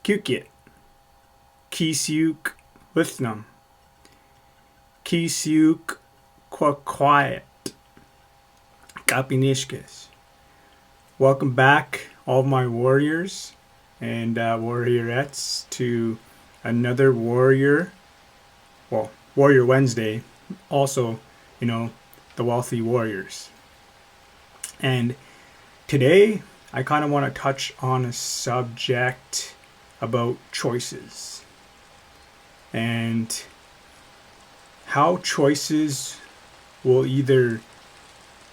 Kukit, Kisiuk Lithnum, Kisiuk Quiet, Kapinishkis. Welcome back, all my warriors and warriorettes, to another Warrior Wednesday. Also, the Wealthy Warriors. And today, I kind of want to touch on a subject about choices and how choices will either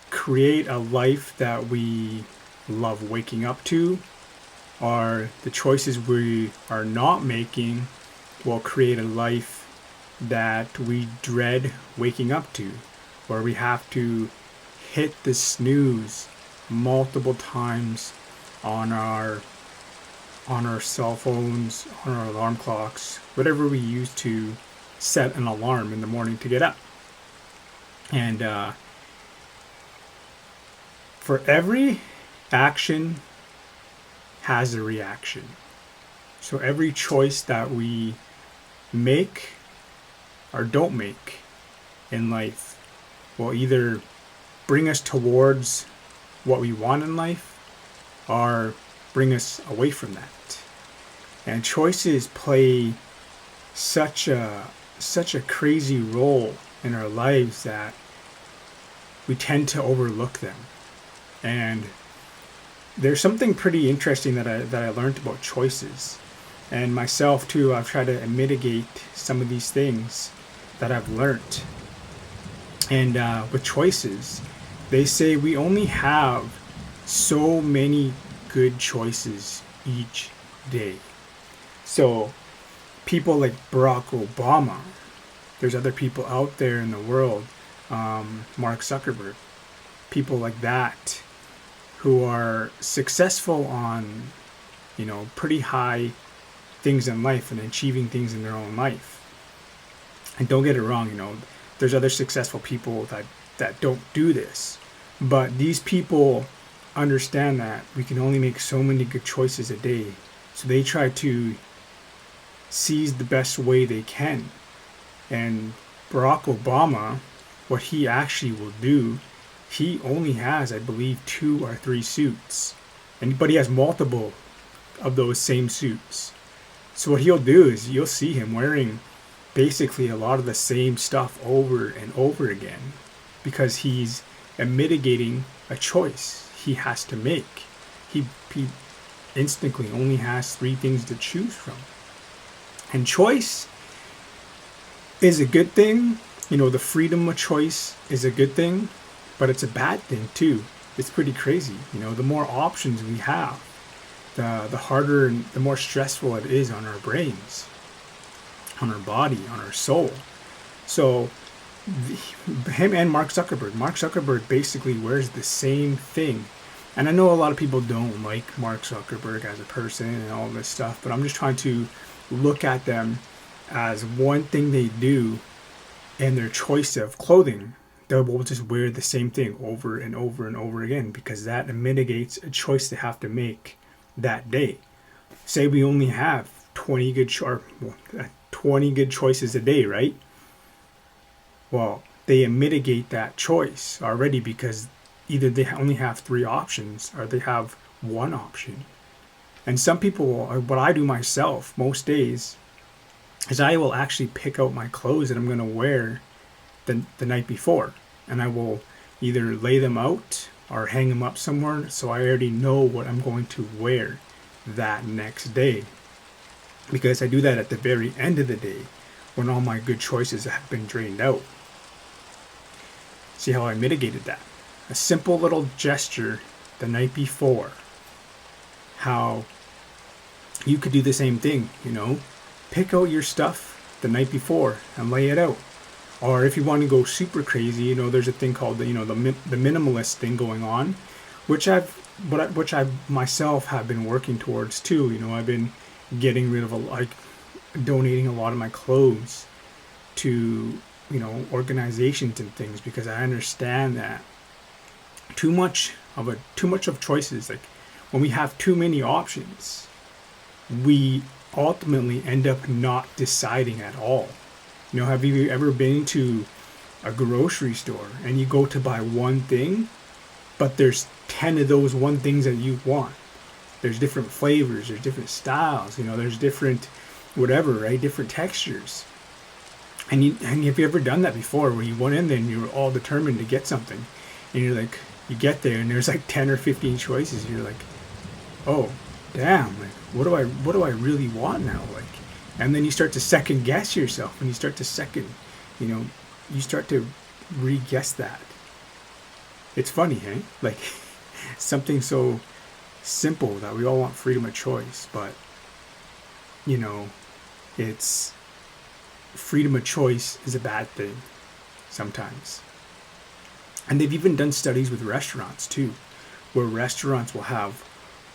create a life that we love waking up to, or the choices we are not making will create a life that we dread waking up to, where we have to hit the snooze multiple times on our cell phones, on our alarm clocks, whatever we use to set an alarm in the morning to get up. And for every action has a reaction. So every choice that we make or don't make in life will either bring us towards what we want in life or bring us away from that. And choices play such a crazy role in our lives that we tend to overlook them. And there's something pretty interesting that I learned about choices. And myself too, I've tried to mitigate some of these things that I've learned. And with choices, they say we only have so many good choices each day. So people like Barack Obama, there's other people out there in the world, Mark Zuckerberg, people like that who are successful on, pretty high things in life and achieving things in their own life. And don't get it wrong, there's other successful people that don't do this. But these people understand that we can only make so many good choices a day. So they try to seize the best way they can. And Barack Obama, what he actually will do, he only has, I believe, 2 or 3 suits. But he has multiple of those same suits. So what he'll do is you'll see him wearing basically a lot of the same stuff over and over again, because he's mitigating a choice he has to make. He instantly only has 3 things to choose from. And choice is a good thing. The freedom of choice is a good thing, but it's a bad thing too. It's pretty crazy. The more options we have, the harder and the more stressful it is on our brains, on our body, on our soul. So him and Mark Zuckerberg basically wears the same thing. And I know a lot of people don't like Mark Zuckerberg as a person and all this stuff, but I'm just trying to look at them as one thing they do in their choice of clothing. They will just wear the same thing over and over and over again, because that mitigates a choice they have to make that day. Say we only have 20 good choices a day, right? Well, they mitigate that choice already, because either they only have 3 options or they have 1 option. And some people, what I do myself most days, is I will actually pick out my clothes that I'm going to wear the night before. And I will either lay them out or hang them up somewhere, so I already know what I'm going to wear that next day. Because I do that at the very end of the day, when all my good choices have been drained out. See how I mitigated that? A simple little gesture the night before. How you could do the same thing, Pick out your stuff the night before and lay it out. Or if you want to go super crazy, there's a thing called the minimalist thing going on, which I myself have been working towards too. I've been getting rid of donating a lot of my clothes to organizations and things, because I understand that too much of choices, like when we have too many options, we ultimately end up not deciding at all. Have you ever been to a grocery store and you go to buy one thing, but there's 10 of those one things that you want? There's different flavors, there's different styles, there's different whatever, right? Different textures. And have you ever done that before, where you went in there and you were all determined to get something, and you're like, you get there and there's like 10 or 15 choices. You're like, oh, damn, like what do I really want now? Like, and then you start to second guess yourself, and you start to re-guess that. It's funny, hey? Like, something so simple that we all want freedom of choice, but it's freedom of choice is a bad thing sometimes. And they've even done studies with restaurants too, where restaurants will have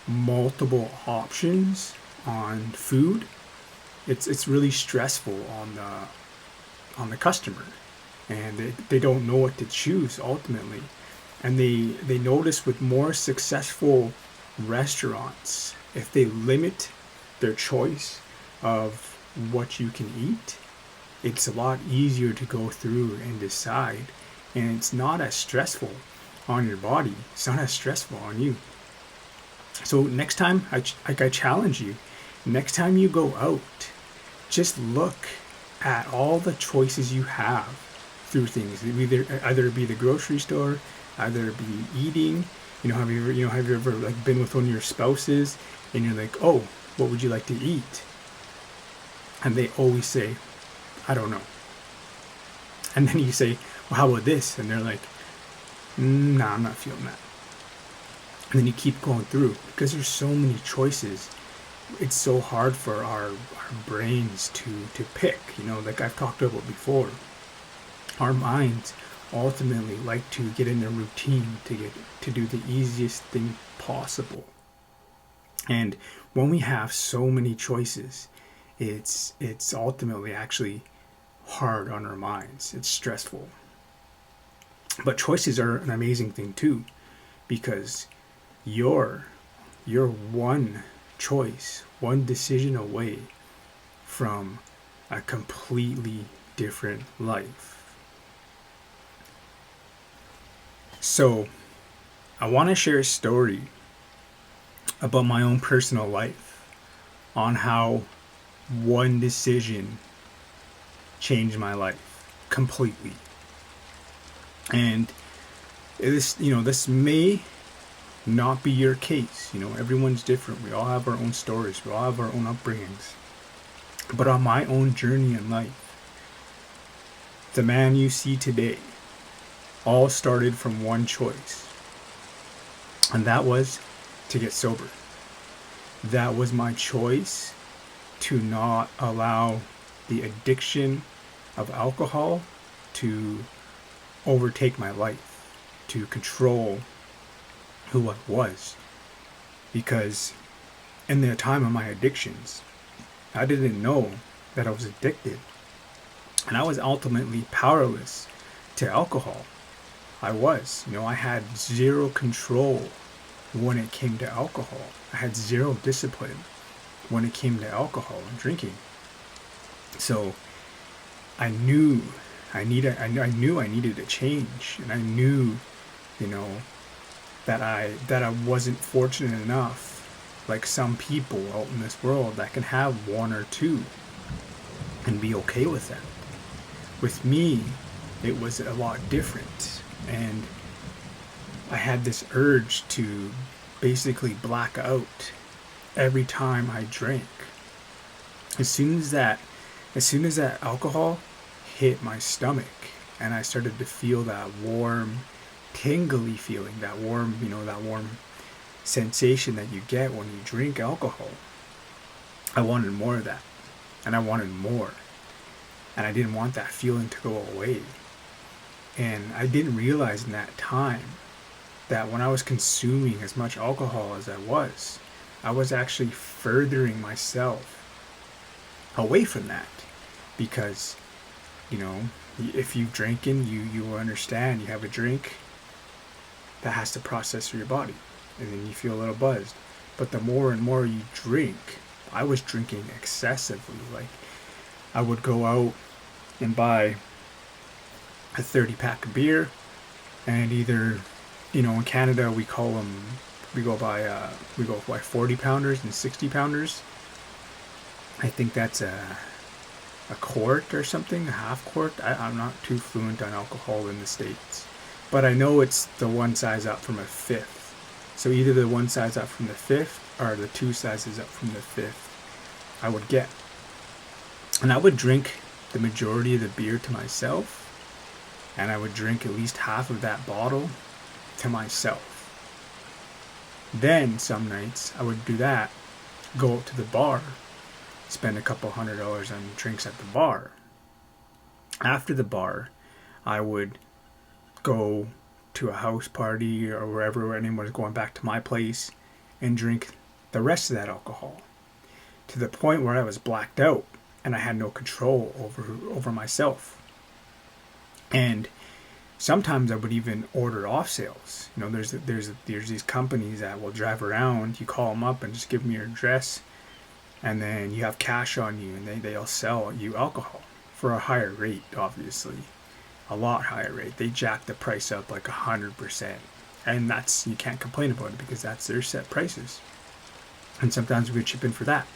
multiple options on food. It's really stressful on the customer, and they don't know what to choose ultimately. And they notice with more successful restaurants, if they limit their choice of what you can eat, it's a lot easier to go through and decide, and it's not as stressful on your body. It's not as stressful on you. So next time, I challenge you, next time you go out, just look at all the choices you have through things. Either be the grocery store, either be eating. Have you ever like been with one of your spouses and you're like, oh, what would you like to eat? And they always say, I don't know. And then you say, well, how about this? And they're like, nah, I'm not feeling that. And then you keep going through, because there's so many choices. It's so hard for our brains to pick, like I've talked about before. Our minds ultimately like to get in a routine to do the easiest thing possible. And when we have so many choices, it's ultimately actually hard on our minds. It's stressful. But choices are an amazing thing too, because you're one choice, one decision away from a completely different life. So I want to share a story about my own personal life on how one decision changed my life completely. And this may not be your case. Everyone's different. We all have our own stories. We all have our own upbringings. But on my own journey in life, the man you see today all started from one choice. And that was to get sober. That was my choice to not allow the addiction of alcohol to overtake my life, to control who I was. Because in the time of my addictions, I didn't know that I was addicted. And I was ultimately powerless to alcohol. I was. I had zero control when it came to alcohol. I had zero discipline when it came to alcohol and drinking. So I knew I needed a change, and I knew, that I wasn't fortunate enough, like some people out in this world, that can have one or two and be okay with that. With me, it was a lot different, and I had this urge to basically black out every time I drank. As soon as that alcohol hit my stomach, and I started to feel that warm, tingly feeling, that warm sensation that you get when you drink alcohol, I wanted more of that, and I wanted more, and I didn't want that feeling to go away. And I didn't realize in that time that when I was consuming as much alcohol as I was actually furthering myself away from that. Because, if you've drinking, you will understand. You have a drink, that has to process through your body, and then you feel a little buzzed. But the more and more you drink, I was drinking excessively. Like, I would go out and buy a 30 pack of beer, and either, in Canada we call them, we go by 40 pounders and 60 pounders. I think that's a quart or something, a half quart. I'm not too fluent on alcohol in the States, but I know it's the one size up from a fifth. So either the one size up from the fifth or the two sizes up from the fifth I would get. And I would drink the majority of the beer to myself, and I would drink at least half of that bottle to myself. Then some nights I would do that, go out to the bar, spend a couple $100 on drinks at the bar. After the bar, I would go to a house party or wherever anyone was going back to my place and drink the rest of that alcohol, to the point where I was blacked out and I had no control over myself. And sometimes I would even order off sales. There's these companies that will drive around. You call them up and just give them your address, and then you have cash on you, and they'll sell you alcohol for a higher rate, obviously, a lot higher rate. They jack the price up like 100%, and you can't complain about it because that's their set prices. And sometimes we would chip in for that,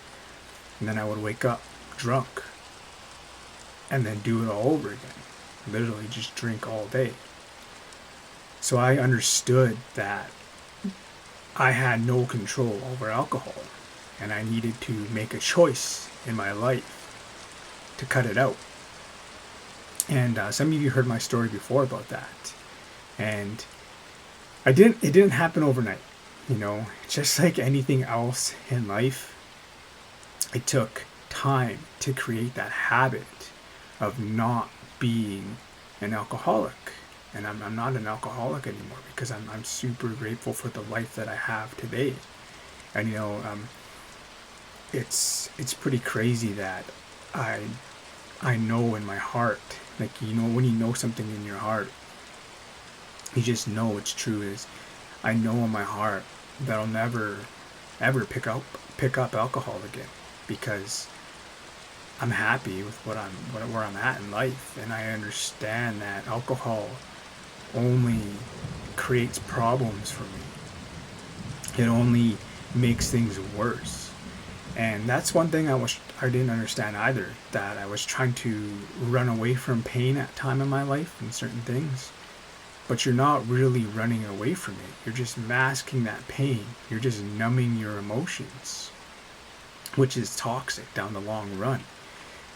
and then I would wake up drunk, and then do it all over again. Literally just drink all day. So I understood that I had no control over alcohol, and I needed to make a choice in my life to cut it out. And some of you heard my story before about that, and it didn't happen overnight. Just like anything else in life, it took time to create that habit of not being an alcoholic. And I'm not an alcoholic anymore because I'm super grateful for the life that I have today. And it's pretty crazy that I know in my heart, like, when you know something in your heart, you just know it's true. Is I know in my heart that I'll never ever pick up alcohol again, because I'm happy with where I'm at in life, and I understand that alcohol only creates problems for me. It only makes things worse. And that's one thing I didn't understand either, that I was trying to run away from pain at time in my life and certain things. But you're not really running away from it. You're just masking that pain. You're just numbing your emotions, which is toxic down the long run.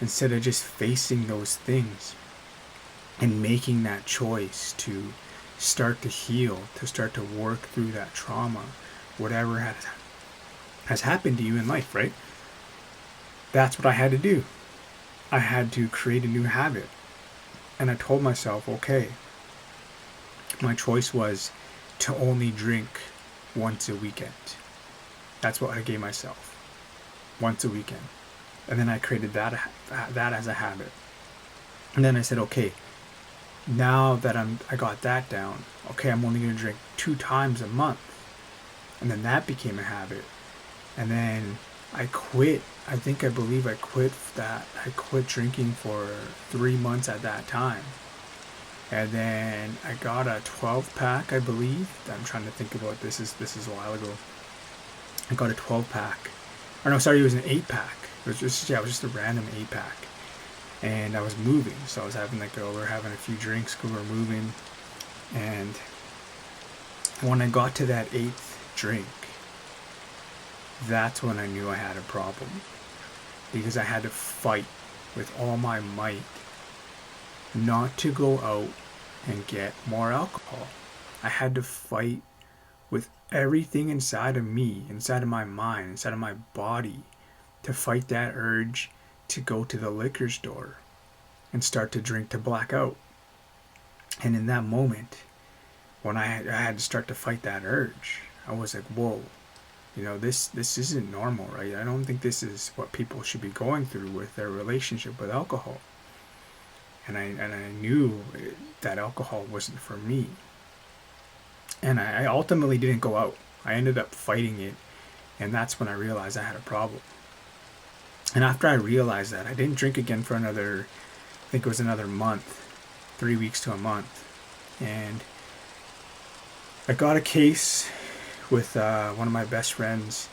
Instead of just facing those things and making that choice to start to heal, to start to work through that trauma, whatever has happened to you in life, right? That's what I had to do. I had to create a new habit. And I told myself, okay, my choice was to only drink once a weekend. That's what I gave myself. Once a weekend. And then I created that as a habit. And then I said, okay, now that I got that down, okay, I'm only going to drink 2 times a month. And then that became a habit. And then I quit. I believe I quit that. I quit drinking for 3 months at that time. And then I got a 12 pack, I believe. I'm trying to think about this. This is a while ago. I got a 12 pack. Or no, sorry, it was an 8 pack. It was just a random 8 pack. And I was moving. So I was having we were having a few drinks, we were moving. And when I got to that 8th drink, that's when I knew I had a problem. Because I had to fight with all my might not to go out and get more alcohol. I had to fight with everything inside of me, inside of my mind, inside of my body, to fight that urge to go to the liquor store and start to drink to black out. And in that moment, when I had to start to fight that urge, I was like, whoa, this isn't normal, right? I don't think this is what people should be going through with their relationship with alcohol. And I knew that alcohol wasn't for me. And I ultimately didn't go out. I ended up fighting it, and that's when I realized I had a problem. And after I realized that, I didn't drink again for another, I think it was another month, 3 weeks to a month. And I got a case with one of my best friends.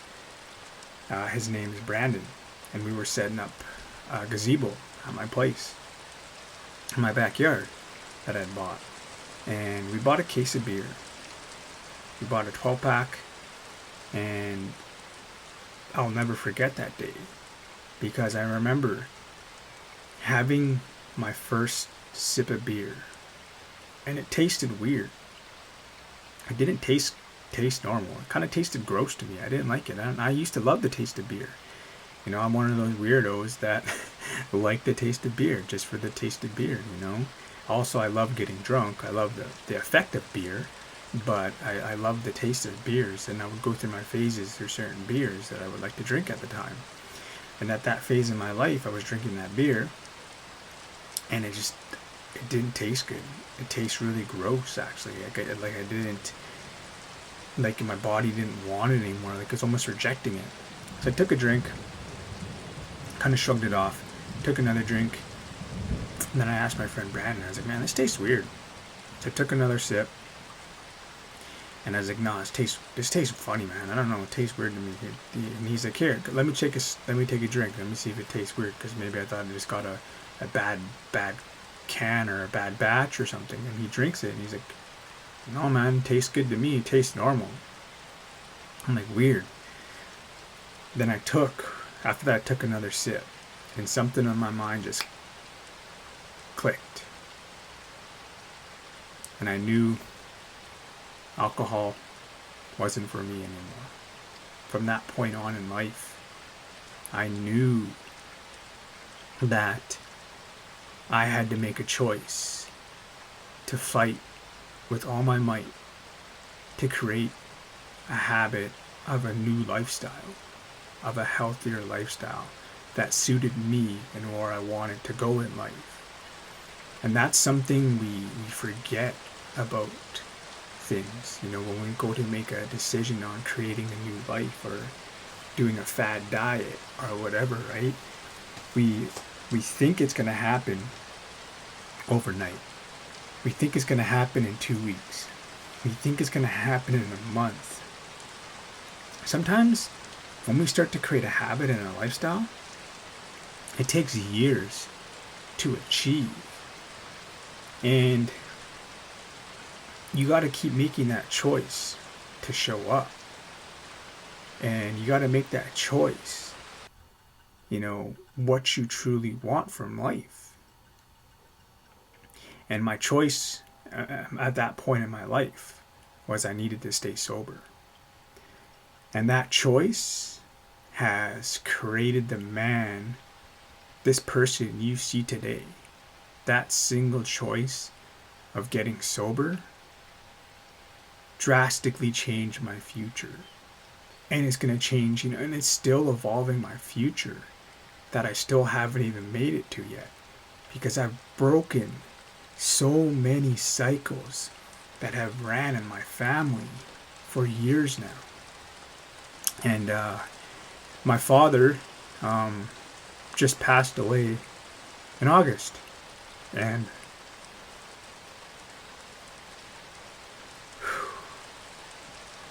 His name is Brandon. And we were setting up a gazebo at my place, in my backyard, that I had bought. And we bought a case of beer. We bought a 12-pack. And I'll never forget that day, because I remember having my first sip of beer, and it tasted weird. It didn't taste normal. It kind of tasted gross to me. I didn't like it. I used to love the taste of beer. You know, I'm one of those weirdos that like the taste of beer just for the taste of beer, you know. Also, I love getting drunk. I love the effect of beer, but I love the taste of beers, and I would go through my phases through certain beers that I would like to drink at the time. And at that phase in my life, I was drinking that beer, and it didn't taste good. It tastes really gross, actually. I didn't, like, my body didn't want it anymore. Like, it's almost rejecting it. So I took a drink, kind of shrugged it off, took another drink, and then I asked my friend Brandon, I was like, man, this tastes weird. So I took another sip, and I was like, no, this tastes funny, man. I don't know, it tastes weird to me. And he's like, here, let me take a drink. Let me see if it tastes weird, because maybe I thought I just got a bad can or a bad batch or something. And he drinks it, and he's like, no, man, it tastes good to me. It tastes normal. I'm like, weird. Then after that I took another sip, and something in my mind just clicked. And I knew alcohol wasn't for me anymore. From that point on in life, I knew that I had to make a choice to fight with all my might to create a habit of a new lifestyle, of a healthier lifestyle that suited me and where I wanted to go in life. And that's something we forget about things. You know, when we go to make a decision on creating a new life or doing a fad diet or whatever, right? We think it's going to happen overnight. We think it's going to happen in 2 weeks. We think it's going to happen in a month. Sometimes when we start to create a habit and a lifestyle, it takes years to achieve. And you got to keep making that choice to show up. And you got to make that choice, you know, what you truly want from life. And my choice at that point in my life was I needed to stay sober. And that choice has created the man, this person you see today. That single choice of getting sober drastically changed my future. And it's going to change, you know, and it's still evolving my future that I still haven't even made it to yet. Because I've broken so many cycles that have ran in my family for years now. And my father just passed away in August. And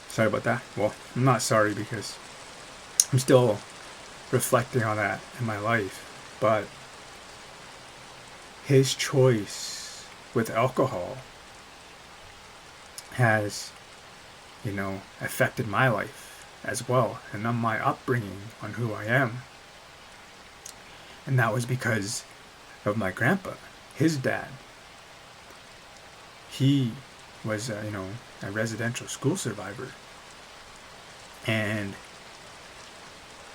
sorry about that. Well, I'm not sorry because I'm still reflecting on that in my life. But his choice with alcohol has, you know, affected my life as well, and on my upbringing, on who I am. And that was because of my grandpa, his dad. He was, you know, a residential school survivor. And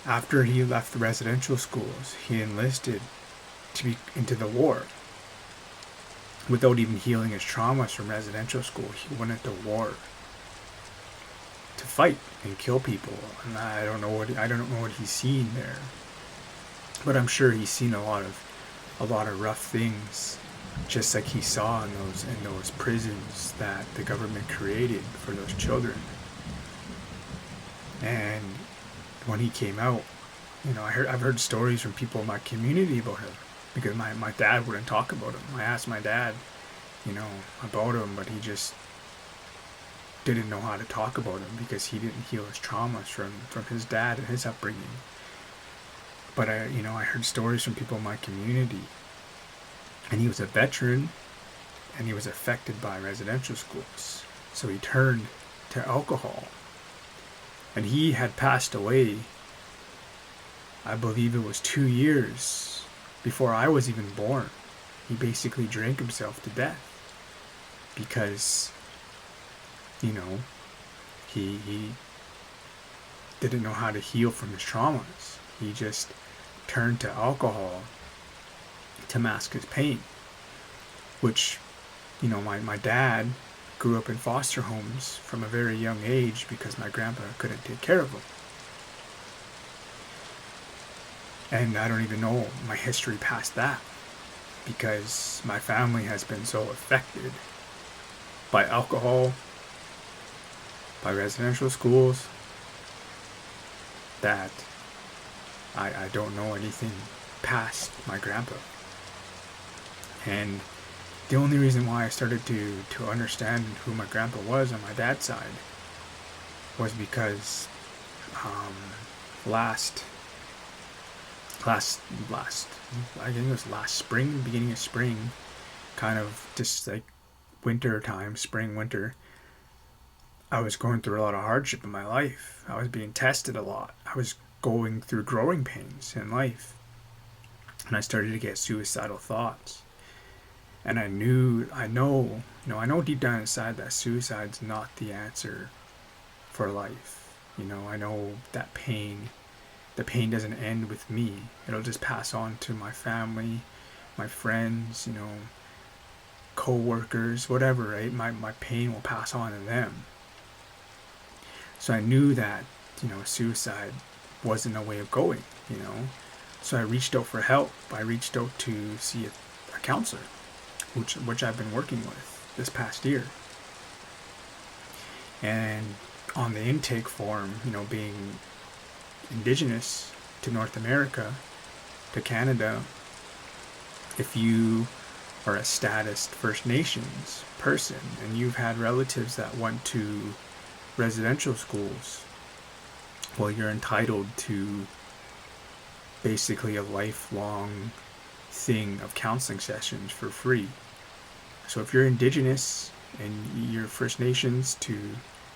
after he left the residential schools, he enlisted to be into the war. Without even healing his traumas from residential school, he went into war to fight and kill people. And I don't know what he's seen there, but I'm sure he's seen a lot of rough things, just like he saw in those prisons that the government created for those children. And when he came out, I've heard stories from people in my community about him because my dad wouldn't talk about him. I asked my dad, about him, but he just didn't know how to talk about him because he didn't heal his traumas from his dad and his upbringing. But I heard stories from people in my community, and he was a veteran, and he was affected by residential schools. So he turned to alcohol, and he had passed away. I believe it was 2 years before I was even born. He basically drank himself to death because, he didn't know how to heal from his traumas. He just turned to alcohol to mask his pain, which, my dad grew up in foster homes from a very young age because my grandpa couldn't take care of him. And I don't even know my history past that because my family has been so affected by alcohol, by residential schools, that I don't know anything past my grandpa. And the only reason why I started to understand who my grandpa was on my dad's side was because last I think it was last spring, beginning of spring, kind of just like winter time, spring, winter, I was going through a lot of hardship in my life. I was being tested a lot. I was going through growing pains in life. And I started to get suicidal thoughts. And I know deep down inside that suicide's not the answer for life. I know that the pain doesn't end with me. It'll just pass on to my family, my friends, co-workers, whatever, right? My pain will pass on to them. So I knew that, suicide wasn't a way of going, So I reached out for help. I reached out to see a counselor, which I've been working with this past year. And on the intake form, being Indigenous to North America, to Canada, if you are a status First Nations person and you've had relatives that went to residential schools, well, you're entitled to basically a lifelong thing of counseling sessions for free. So if you're Indigenous and you're First Nations to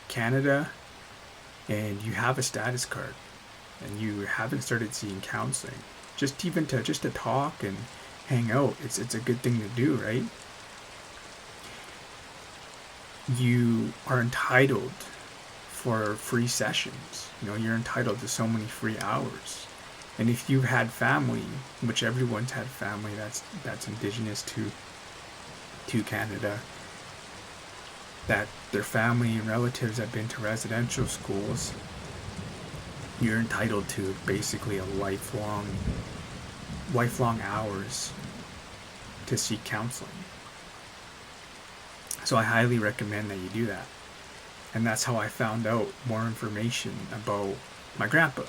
Canada and you have a status card and you haven't started seeing counseling, just to talk and hang out, it's a good thing to do, right? You are entitled for free sessions. You're entitled to so many free hours. And if you've had family, which everyone's had family that's Indigenous to Canada, that their family and relatives have been to residential schools, you're entitled to basically a lifelong hours to seek counseling. So I highly recommend that you do that. And that's how I found out more information about my grandpa,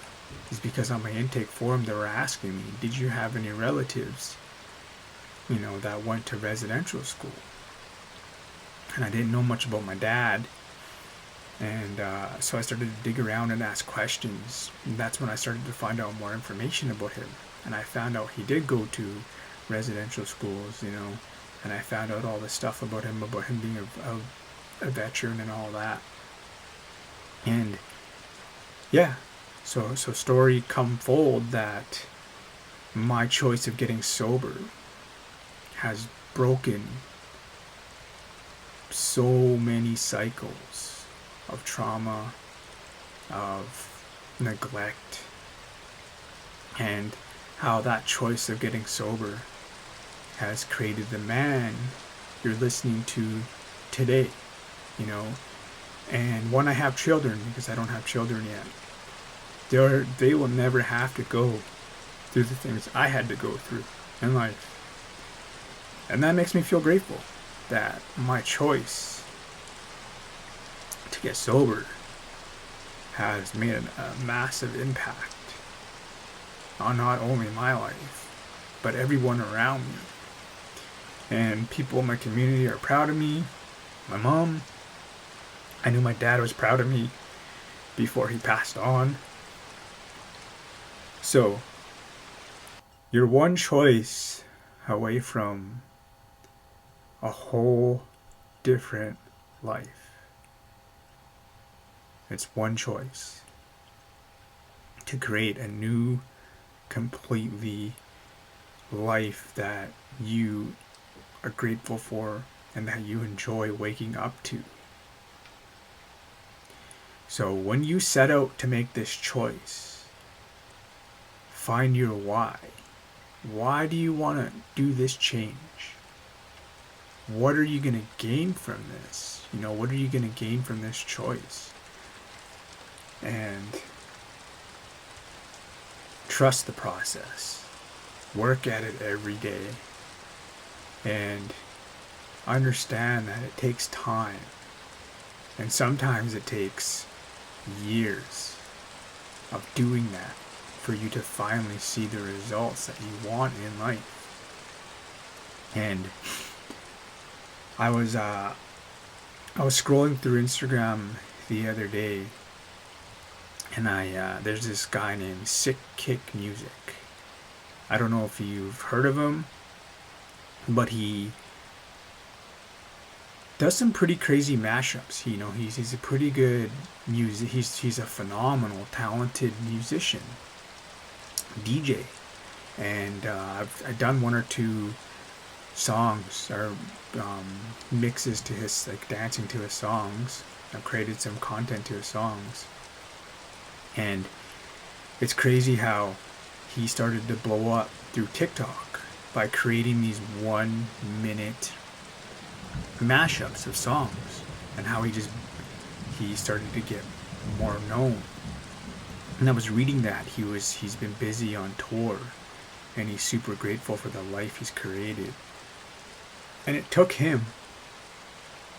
is because on my intake form they were asking me, did you have any relatives, that went to residential school? And I didn't know much about my dad. And so I started to dig around and ask questions. And that's when I started to find out more information about him. And I found out he did go to residential schools, and I found out all this stuff about him being a veteran and all that. And yeah, so story come fold that my choice of getting sober has broken so many cycles of trauma, of neglect, and how that choice of getting sober has created the man you're listening to today, And when I have children, because I don't have children yet, they will never have to go through the things I had to go through in life. And that makes me feel grateful that my choice to get sober has made a massive impact on not only my life, but everyone around me. And people in my community are proud of me. My mom, I knew my dad was proud of me before he passed on. So, you're one choice away from a whole different life. It's one choice to create a new, completely life that you are grateful for and that you enjoy waking up to. So when you set out to make this choice, find your why. Why do you want to do this change? What are you going to gain from this? What are you going to gain from this choice? And trust the process. Work at it every day. And understand that it takes time. And sometimes it takes years of doing that for you to finally see the results that you want in life. And I was scrolling through Instagram the other day, and there's this guy named Sick Kick Music. I don't know if you've heard of him, but he does some pretty crazy mashups. He's a pretty good music. He's a phenomenal, talented musician, DJ, and I've done one or two songs or mixes to his, like, dancing to his songs. I've created some content to his songs, and it's crazy how he started to blow up through TikTok by creating these 1 minute mashups of songs, and how he started to get more known. And I was reading that he's been busy on tour, and he's super grateful for the life he's created. And it took him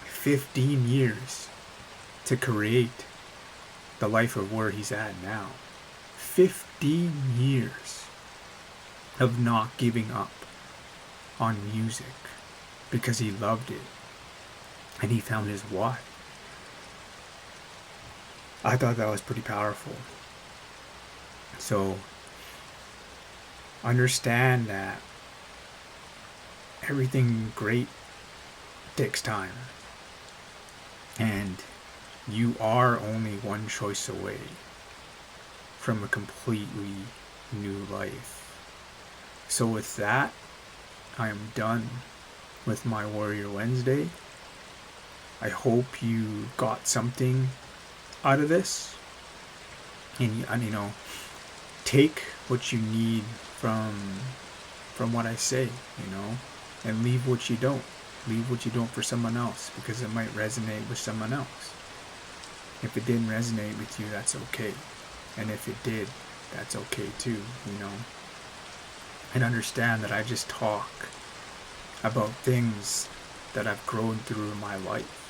15 years to create the life of where he's at now. 15 years of not giving up on music because he loved it and he found his why. I thought that was pretty powerful. So understand that everything great takes time, and you are only one choice away from a completely new life. So with that, I am done with my Warrior Wednesday. I hope you got something out of this, and take what you need from what I say, and leave what you don't. Leave what you don't for someone else, because it might resonate with someone else. If it didn't resonate with you, that's okay. And if it did, that's okay too, And understand that I just talk about things that I've grown through in my life.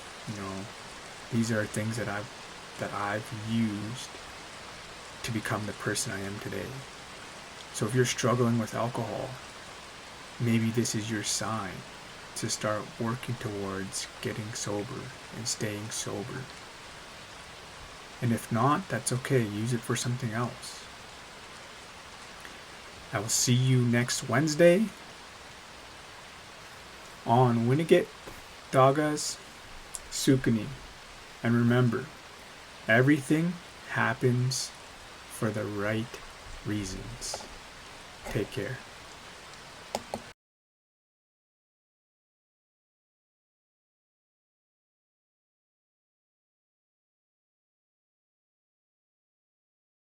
These are things that I've used to become the person I am today. So if you're struggling with alcohol, maybe this is your sign to start working towards getting sober and staying sober. And if not, that's okay. Use it for something else. I will see you next Wednesday on Winnegit Dagas Sukani. And remember, everything happens for the right reasons. Take care.